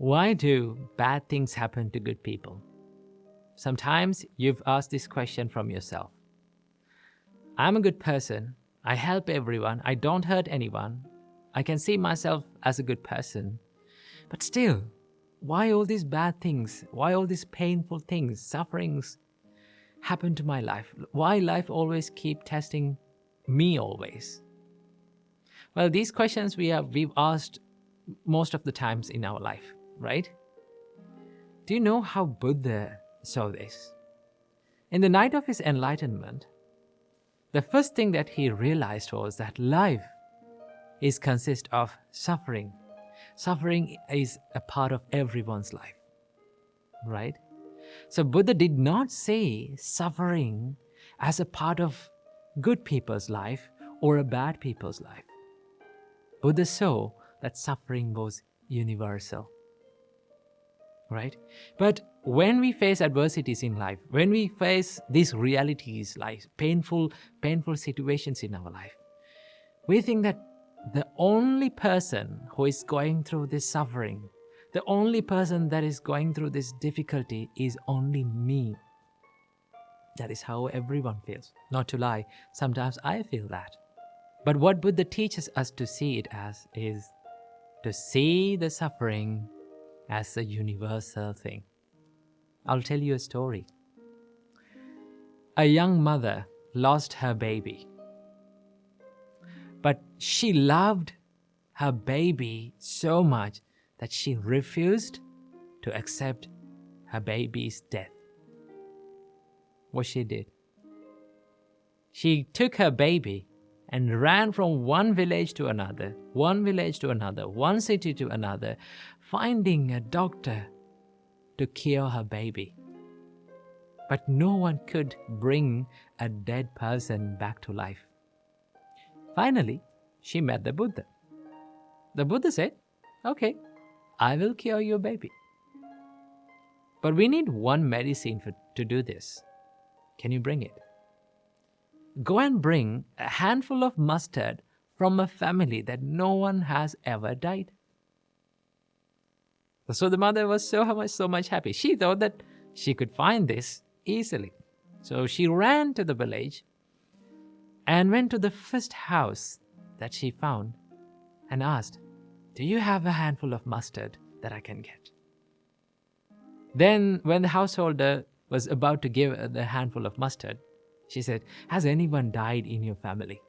Why do bad things happen to good people? Sometimes you've asked this question from yourself. I'm a good person. I help everyone. I don't hurt anyone. I can see myself as a good person. But still, why all these bad things? Why all these painful things, sufferings happen to my life? Why life always keep testing me always? Well, these questions we've asked most of the times in our life, right? Do you know how Buddha saw this? In the night of his enlightenment, the first thing that he realized was that life is consist of suffering. Suffering is a part of everyone's life, right? So Buddha did not say suffering as a part of good people's life or a bad people's life. Buddha saw that suffering was universal, right? But when we face adversities in life, when we face these realities like painful situations in our life, we think that the only person who is going through this suffering, the only person that is going through this difficulty is only me. That is how everyone feels. Not to lie, sometimes I feel that. But what Buddha teaches us to see it as is to see the suffering as a universal thing. I'll tell you a story. A young mother lost her baby. But she loved her baby so much that she refused to accept her baby's death. What she did? She took her baby and ran from one village to another, one city to another, finding a doctor to cure her baby. But no one could bring a dead person back to life. Finally, she met the Buddha. The Buddha said, "Okay, I will cure your baby. But we need one medicine to do this. Can you bring it? Go and bring a handful of mustard from a family that no one has ever died." So the mother was so much happy. She thought that she could find this easily. So she ran to the village and went to the first house that she found and asked, "Do you have a handful of mustard that I can get?" Then when the householder was about to give the handful of mustard, she said, "Has anyone died in your family?"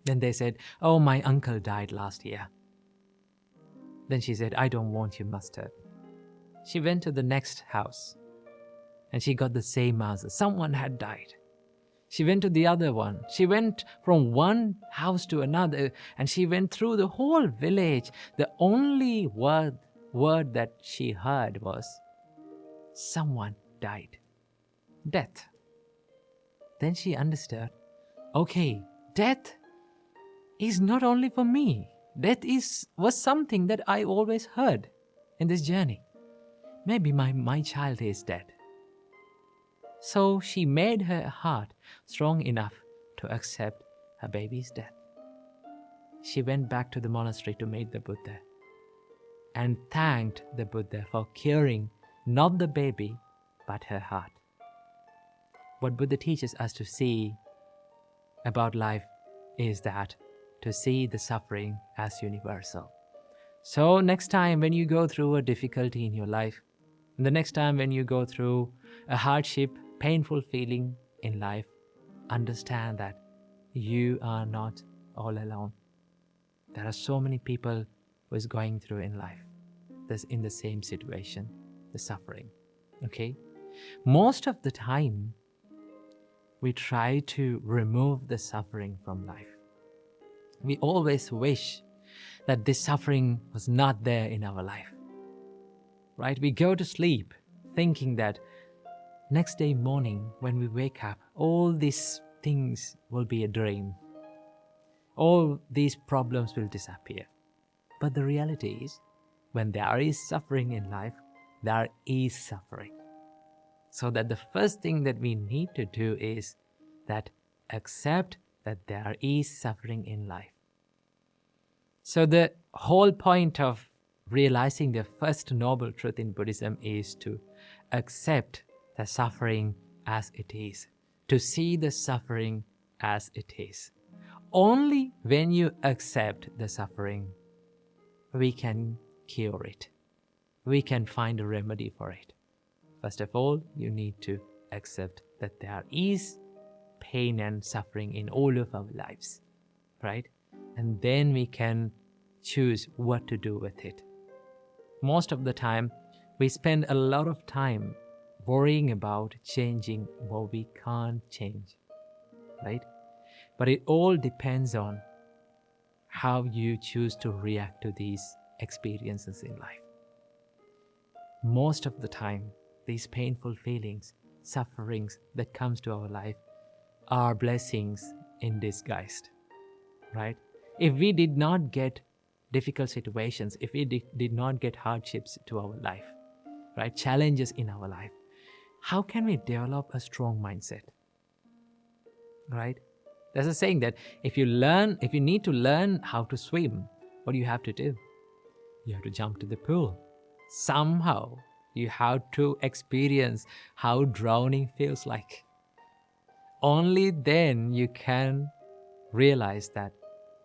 Then they said, "Oh, my uncle died last year." Then she said, "I don't want your mustard." She went to the next house and she got the same answer. Someone had died. She went to the other one. She went from one house to another and she went through the whole village. The only word that she heard was, "Someone died." Death. Then she understood, okay, death is not only for me. Death was something that I always heard in this journey. Maybe my child is dead. So she made her heart strong enough to accept her baby's death. She went back to the monastery to meet the Buddha and thanked the Buddha for curing not the baby, but her heart. What Buddha teaches us to see about life is that to see the suffering as universal. So next time when you go through a difficulty in your life, and the next time when you go through a hardship, painful feeling in life, understand that you are not all alone. There are so many people who is going through in life that's in the same situation, the suffering. Okay? Most of the time, we try to remove the suffering from life. We always wish that this suffering was not there in our life. Right? We go to sleep thinking that next day morning when we wake up, all these things will be a dream. All these problems will disappear. But the reality is, when there is suffering in life, there is suffering. So that the first thing that we need to do is that accept that there is suffering in life. So the whole point of realizing the first noble truth in Buddhism is to accept the suffering as it is, to see the suffering as it is. Only when you accept the suffering, we can cure it. We can find a remedy for it. First of all, you need to accept that there is pain and suffering in all of our lives, right? And then we can choose what to do with it. Most of the time, we spend a lot of time worrying about changing what we can't change, right? But it all depends on how you choose to react to these experiences in life. Most of the time, these painful feelings, sufferings that comes to our life are blessings in disguise, right? If we did not get difficult situations, if we did not get hardships to our life, right, challenges in our life, how can we develop a strong mindset, right? There's a saying that if you need to learn how to swim, what do you have to do? You have to jump to the pool. Somehow, you have to experience how drowning feels like. Only then you can realize that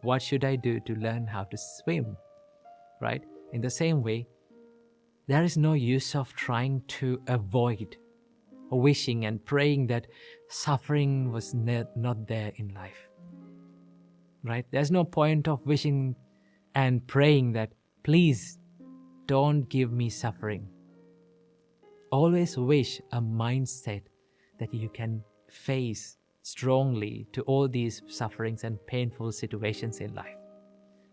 what should I do to learn how to swim, right? In the same way, there is no use of trying to avoid or wishing and praying that suffering was not there in life, right? There's no point of wishing and praying that, please don't give me suffering. Always wish a mindset that you can face strongly to all these sufferings and painful situations in life.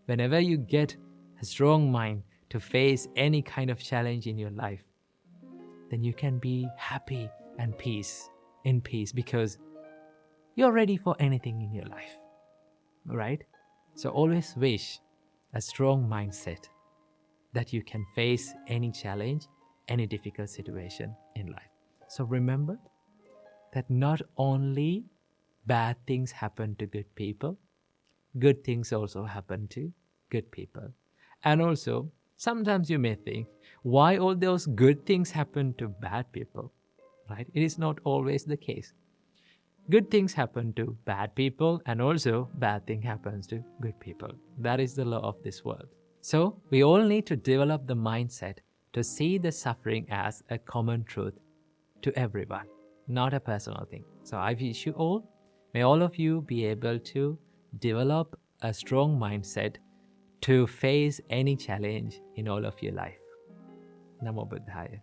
Whenever you get a strong mind to face any kind of challenge in your life, then you can be happy and in peace, because you're ready for anything in your life, right? So always wish a strong mindset that you can face any challenge, any difficult situation in life. So remember that not only bad things happen to good people, good things also happen to good people. And also, sometimes you may think, why all those good things happen to bad people, right? It is not always the case. Good things happen to bad people, and also bad thing happens to good people. That is the law of this world. So we all need to develop the mindset to see the suffering as a common truth to everyone, not a personal thing. So I wish you all, may all of you be able to develop a strong mindset to face any challenge in all of your life. Namo Buddhaya.